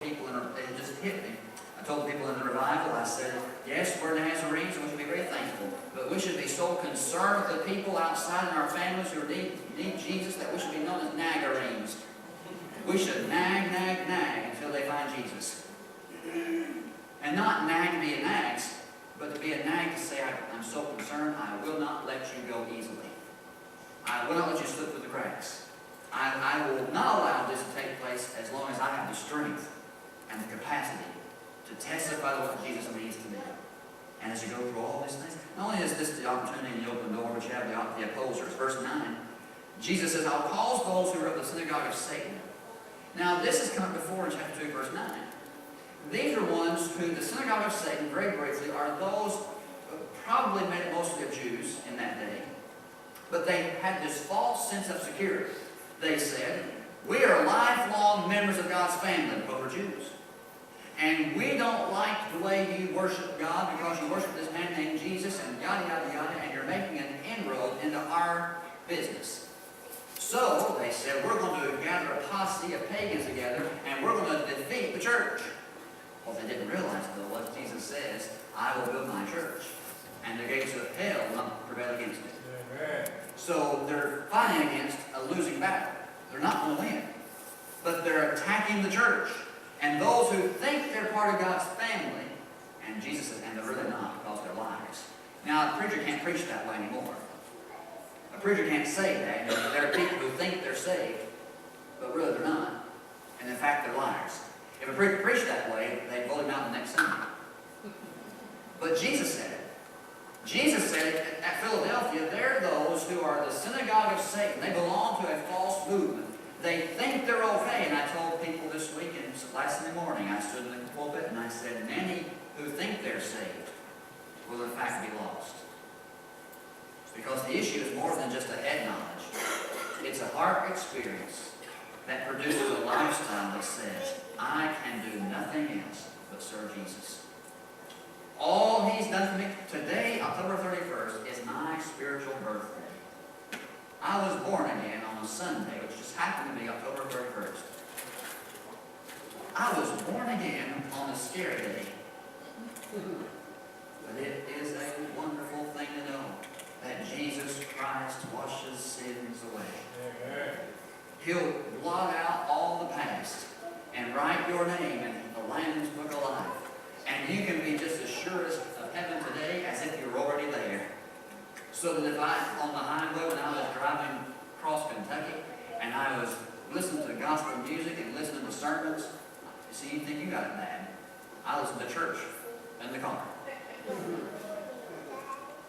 people, it just hit me. I told the people in the revival, I said, yes, we're Nazarenes and we should be very thankful, but we should be so concerned with the people outside in our families who need Jesus that we should be known as Nagarenes. We should nag until they find Jesus. And not nag to be a nags, but to be a nag to say, I'm so concerned, I will not let you go easily. I will not let you slip through the cracks. I will not allow this to take place as long as I have the strength and the capacity to testify to what Jesus means to me. And as you go through all these things, not only is this the opportunity in the open door, but you have the opposers. Verse 9, Jesus says, I'll cause those who are of the synagogue of Satan. Now this has come before in chapter 2, verse 9. These are ones who, the synagogue of Satan, very briefly, are those probably made it mostly of Jews in that day. But they had this false sense of security. They said, we are lifelong members of God's family, but we're Jews. And we don't like the way you worship God because you worship this man named Jesus and yada, yada, yada, and you're making an inroad into our business. So, they said, we're going to gather a posse of pagans together and we're going to defeat the church. Well, they didn't realize, though, what Jesus says, I will build my church, and the gates of hell will not prevail against it. Amen. So they're fighting against a losing battle. They're not going to win. But they're attacking the church. And those who think they're part of God's family, and Jesus says, and they're really not because they're liars. Now, a preacher can't preach that way anymore. A preacher can't say that. There are people who think they're saved, but really they're not. And in fact, they're liars. If a preacher preached that way, they'd vote him out the next Sunday. But Jesus said it. Jesus said it at Philadelphia, they're those who are the synagogue of Satan. They belong to a false movement. They think they're okay. And I told people this week, and last Sunday morning, I stood in the pulpit and I said, many who think they're saved will in fact be lost. It's because the issue is more than just a head knowledge. It's a heart experience that produces a lifestyle that says, I can do nothing else but serve Jesus. All He's done for me. Today, October 31st, is my spiritual birthday. I was born again on a Sunday, which just happened to be October 31st. I was born again on a scary day. But it is a wonderful thing to know that Jesus Christ washes sins away. He'll blot out all the past and write your name in the Lamb's Book of Life. And you can be just as sure of heaven today as if you're already there. So that if on the highway when I was driving across Kentucky and I was listening to gospel music and listening to sermons, you see, you think you got it bad. I listened to church in the car.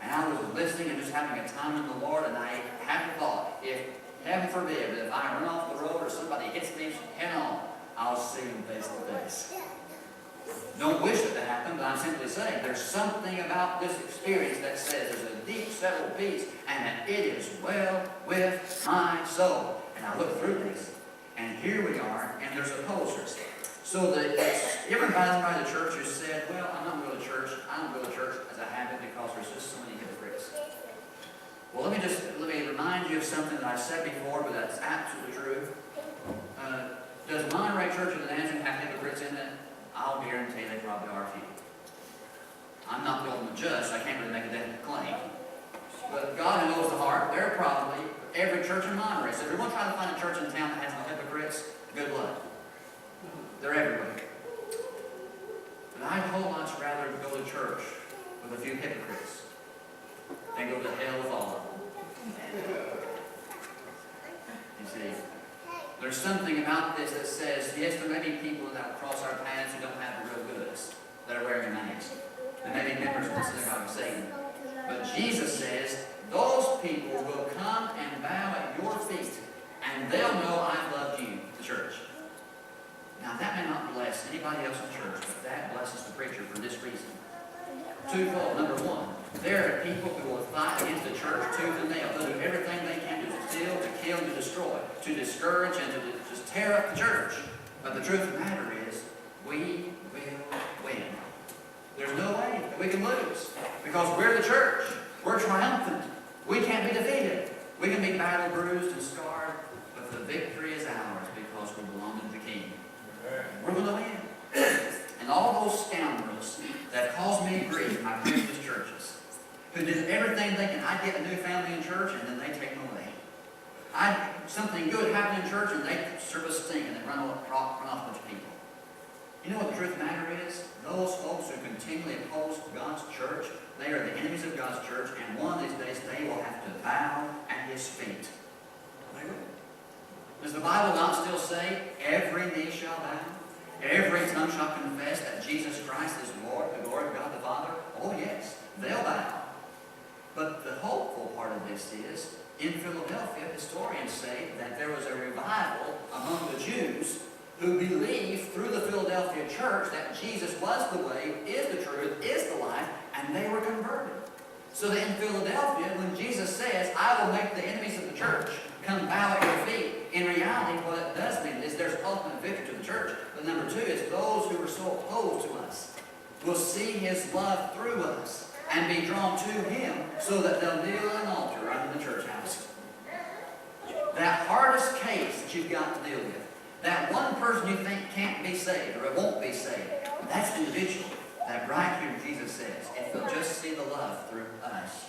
And I was listening and just having a time in the Lord, and I had the thought, if heaven forbid, if I run off the road or somebody hits me head on, I'll see Him face to face. Don't wish it to happen, but I'm simply saying there's something about this experience that says there's a deep settled peace and that it is well with my soul. And I look through this, and here we are, and there's opposers. So that you ever invited somebody to church who said, well, I'm not going to church. I don't go to church as a habit because there's just so many hypocrites. Well, let me remind you of something that I've said before, but that's absolutely true. Does Monterey Church of the Nazarene have hypocrites in it? I'll guarantee they probably are a few. I'm not the ultimate judge, so I can't really make a definite claim. But God who knows the heart, they're probably every church in Monterey. So if you're going to try to find a church in town that has no hypocrites, good luck. They're everywhere. But I'd whole much rather go to church with a few hypocrites than go to hell with all of them. You see, there's something about this that says, yes, there may be people that will cross our paths who don't have the real goods, that are wearing a mask. They may be members of the synagogue of Satan. But Jesus says, those people will come and bow at your feet, and they'll know I've loved you, the church. Now, that may not bless anybody else in church, but that blesses the preacher for this reason. Twofold. Number one, there are people who will fight against the church tooth and nail. They'll do everything they can to steal, to kill, to destroy, to discourage, and to just tear up the church. But the truth of the matter is, we will win. There's no way that we can lose. Because we're the church. We're triumphant. We can't be defeated. We can be battle bruised and scarred, but the victory is ours because we belong to the King. We're going to win. everything they can. I'd get a new family in church, and then they take them away. Something good happened in church, and they serve a stink, and they run off a bunch of people. You know what the truth of the matter is? Those folks who continually oppose God's church, they are the enemies of God's church, and one of these days they will have to bow at His feet. They will. Does the Bible not still say, every knee shall bow? Every tongue shall confess that Jesus Christ is Lord, the glory of God the Father? Oh yes, they'll bow. But the hopeful part of this is, in Philadelphia, historians say that there was a revival among the Jews who believed through the Philadelphia church that Jesus was the way, is the truth, is the life, and they were converted. So that in Philadelphia, when Jesus says, I will make the enemies of the church come bow at your feet, in reality, what it does mean is there's ultimate victory to the church. But number two is those who are so opposed to us will see His love through us and be drawn to Him so that they'll kneel at an altar right in the church house. That hardest case that you've got to deal with, that one person you think can't be saved or it won't be saved, that's the individual that right here Jesus says, if they'll just see the love through us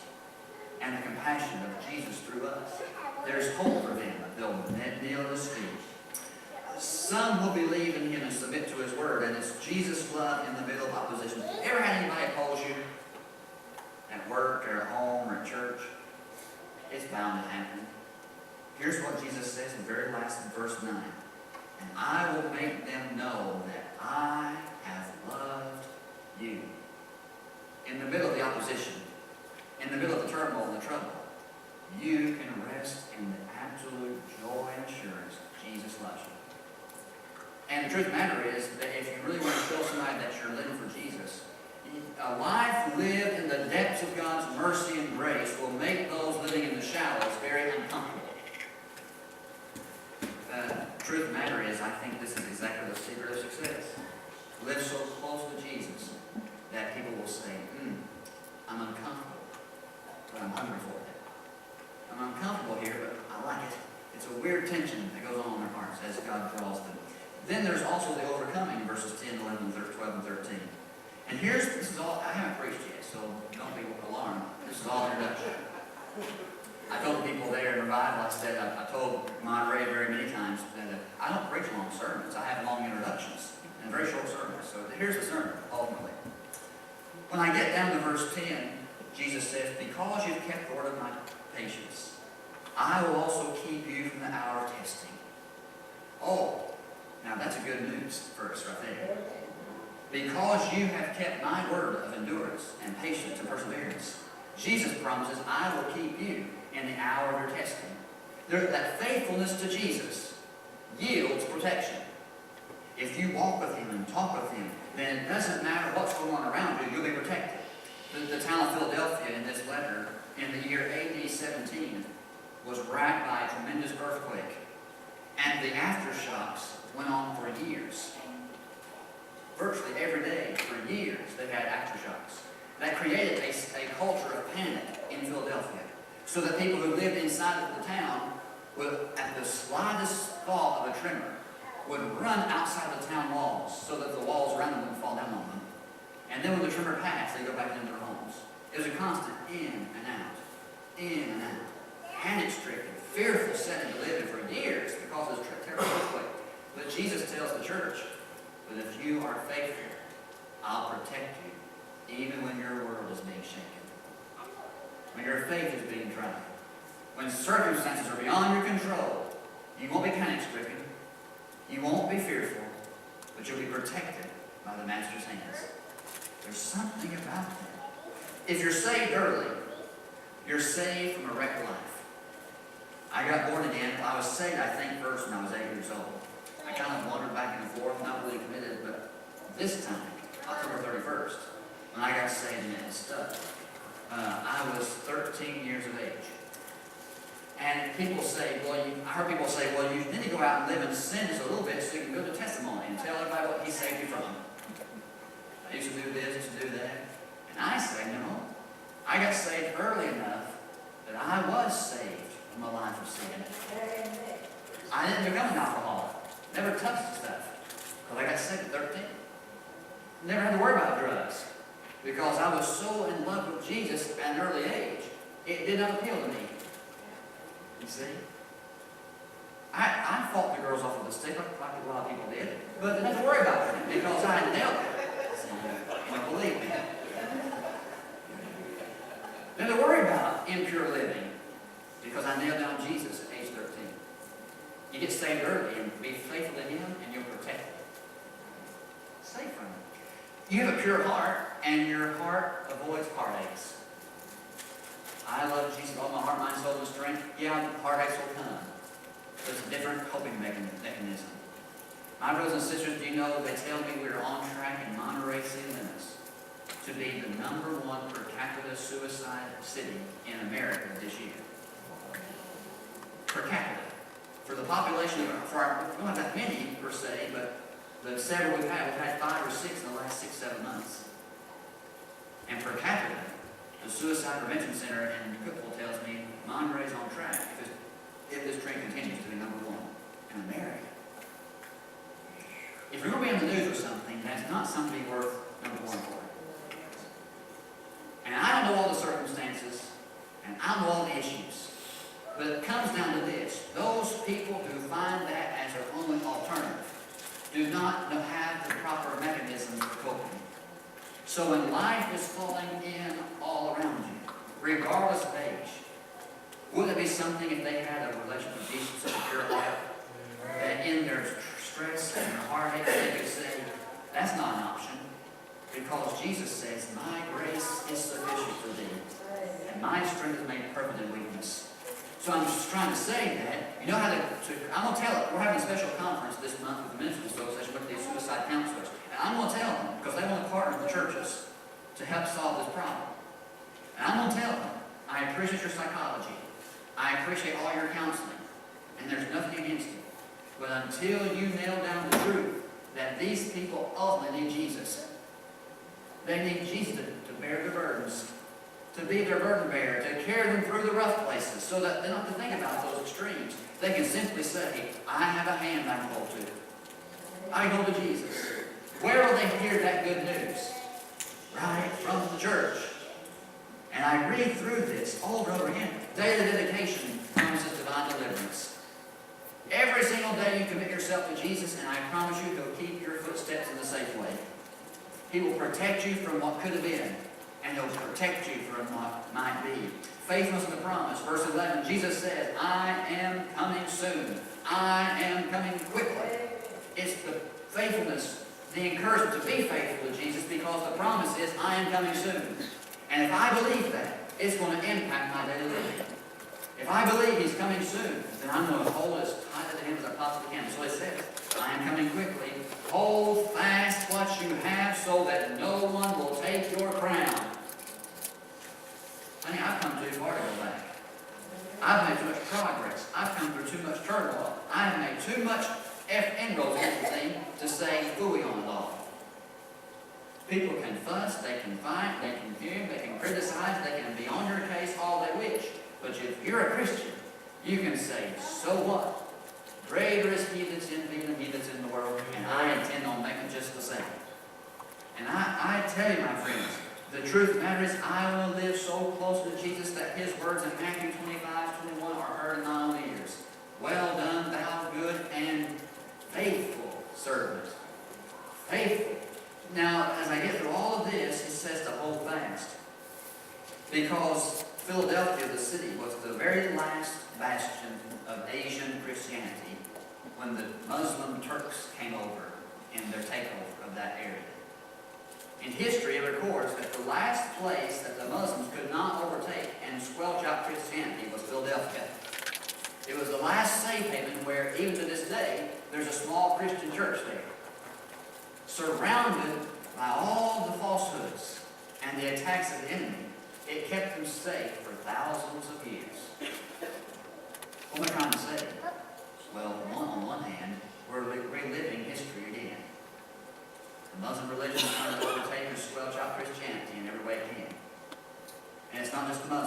and the compassion of Jesus through us, there's hope for them. They'll kneel at His feet. Some will believe in Him and submit to His word, and it's Jesus' love in the middle of opposition. Ever had anybody oppose you at work or at home or at church? It's bound to happen. Here's what Jesus says in the very last verse 9. And I will make them know that I have loved you. In the middle of the opposition, in the middle of the turmoil and the trouble, you can rest in the absolute joy and assurance Jesus loves you. And the truth of the matter is that if you really want to show somebody that you're living for Jesus, a life lived in the depths of God's mercy and grace will make those living in the shallows very uncomfortable. The truth of the matter is, I think this is exactly the secret of success. Live so close to Jesus that people will say, I'm uncomfortable, but I'm hungry for it. I'm uncomfortable here, but I like it. It's a weird tension that goes on in their hearts as God draws them. Then there's also the overcoming in verses 10, 11, 12, and 13. And this is all, I haven't preached yet, so don't be alarmed. This is all introduction. I told the people there in revival, I told Monterey very many times that I don't preach long sermons. I have long introductions and very short sermons. So here's the sermon, ultimately. When I get down to verse 10, Jesus says, because you've kept the word of my patience, I will also keep you from the hour of testing. Oh, now that's a good news verse right there. Because you have kept my word of endurance and patience and perseverance, Jesus promises, I will keep you in the hour of your testing. That faithfulness to Jesus yields protection. If you walk with Him and talk with Him, then it doesn't matter what's going on around you, you'll be protected. The town of Philadelphia in this letter, in the year AD 17, was racked by a tremendous earthquake. And the aftershocks went on for years. Virtually every day, for years, they had aftershocks. That created a culture of panic in Philadelphia. So that people who lived inside of the town would, at the slightest thought of a tremor, would run outside the town walls so that the walls around them would fall down on them. And then when the tremor passed, they'd go back into their homes. It was a constant in and out, in and out. Panic-stricken, fearful setting to live in for years because of this terrible earthquake. But Jesus tells the church, but if you are faithful, I'll protect you, even when your world is being shaken. When your faith is being tried. When circumstances are beyond your control, you won't be panic-stricken. You won't be fearful, but you'll be protected by the Master's hands. There's something about that. If you're saved early, you're saved from a wrecked life. I got born again. I was saved, I think, first when I was 8 years old. I kind of wandered back and forth, not really committed, but this time, October 31st, when I got saved and it stuck, I was 13 years of age. And people say, I heard people say, well, you need to go out and live in sin just a little bit so you can build a testimony and tell everybody what He saved you from. I used to do this, used to do that. And I say, no. I got saved early enough that I was saved from a life of sin. I didn't become an alcoholic. Never touched the stuff. Because I got saved at 13. Never had to worry about drugs. because I was so in love with Jesus at an early age, it did not appeal to me. You see? I fought the girls off with a stick like a lot of people did, but didn't have to worry about it because I had nailed it. See, you don't believe me. Didn't have to worry about impure living because I nailed down Jesus at age 13. You get saved early and be faithful to Him and you're protected. Safe from it. You have a pure heart and your heart avoids heartaches. I love Jesus with all my heart, mind, soul, and strength. Yeah, heartaches will come. But it's a different coping mechanism. My brothers and sisters, do you know they tell me we're on track in Monterey City limits to be the #1 per capita suicide city in America this year. Per capita. For the population, we don't have that many per se, but the several we've had 5 or 6 in the last 6-7 months. And per capita, the Suicide Prevention Center in Cookville tells me Monterey's on track if this trend continues to be #1 in America. If you're going to be on the news with something, that's not something worth #1 for. And I don't know all the circumstances, and I don't know all the issues, but it comes down to this. Those people who find that as their only alternative do not have the proper mechanisms for coping. So when life is falling in all around you, regardless of age, wouldn't it be something if they had a relationship with Jesus, such a pure heart, that in their stress and their heartache they could say, that's not an option, because Jesus says, my grace is sufficient for thee, and my strength is made perfect in weakness. So I'm just trying to say that, you know how I'm going to tell it, we're having a special conference this month with the Ministers Association with these suicide counselors, and I'm going to tell them, because they want to partner with the churches to help solve this problem. And I'm going to tell them, I appreciate your psychology. I appreciate all your counseling, and there's nothing against it. But until you nail down the truth that these people ultimately need Jesus, they need Jesus to bear their burdens, to be their burden bearer, to carry them through the rough places, so that they don't have to think about those extremes. They can simply say, I have a hand I can hold to. I go to Jesus. Where will they hear that good news? Right from the church. And I read through this over and over again. Daily dedication promises divine deliverance. Every single day you commit yourself to Jesus, and I promise you He'll keep your footsteps in the safe way. He will protect you from what could have been, and He'll protect you from what might be. Faithfulness in the promise. Verse 11, Jesus says, I am coming soon. I am coming quickly. It's the faithfulness, the encouragement to be faithful to Jesus, because the promise is, I am coming soon. And if I believe that, it's going to impact my daily living. If I believe He's coming soon, then I'm going to hold as tight to Him as I possibly can. So it says, I am coming quickly. Hold fast what you have so that no one will take your crown. Honey, I've come too far to go back. I've made too much progress. I've come through too much turmoil. I've made too much inroads in the thing to say phooey on it all. People can fuss, they can fight, they can fume, they can criticize, they can be on your case all they wish. But if you're a Christian, you can say, so what? Greater is He that's in me than he that's in the world, and I intend on making just the same. And I tell you, my friends, the truth of the matter is, I will live so close to Jesus that His words in Matthew 25:21 are heard in my own ears. Well done, thou good and faithful servant. Faithful. Now, as I get through all of this, it says to hold fast. Because Philadelphia, the city, was the very last bastion of Asian Christianity when the Muslim Turks came over in their takeover of that area. In history, it records that the last place that the Muslims could not overtake and squelch out Christianity was Philadelphia. It was the last safe haven where, even to this day, there's a small Christian church there, surrounded by all the falsehoods and the attacks of the enemy. It kept them safe for thousands of years. What am I trying to say? Well, on one hand, we're reliving history again. The Muslim religion is trying to overtake and squelch out Christianity in every way it can. And it's not just the Muslims.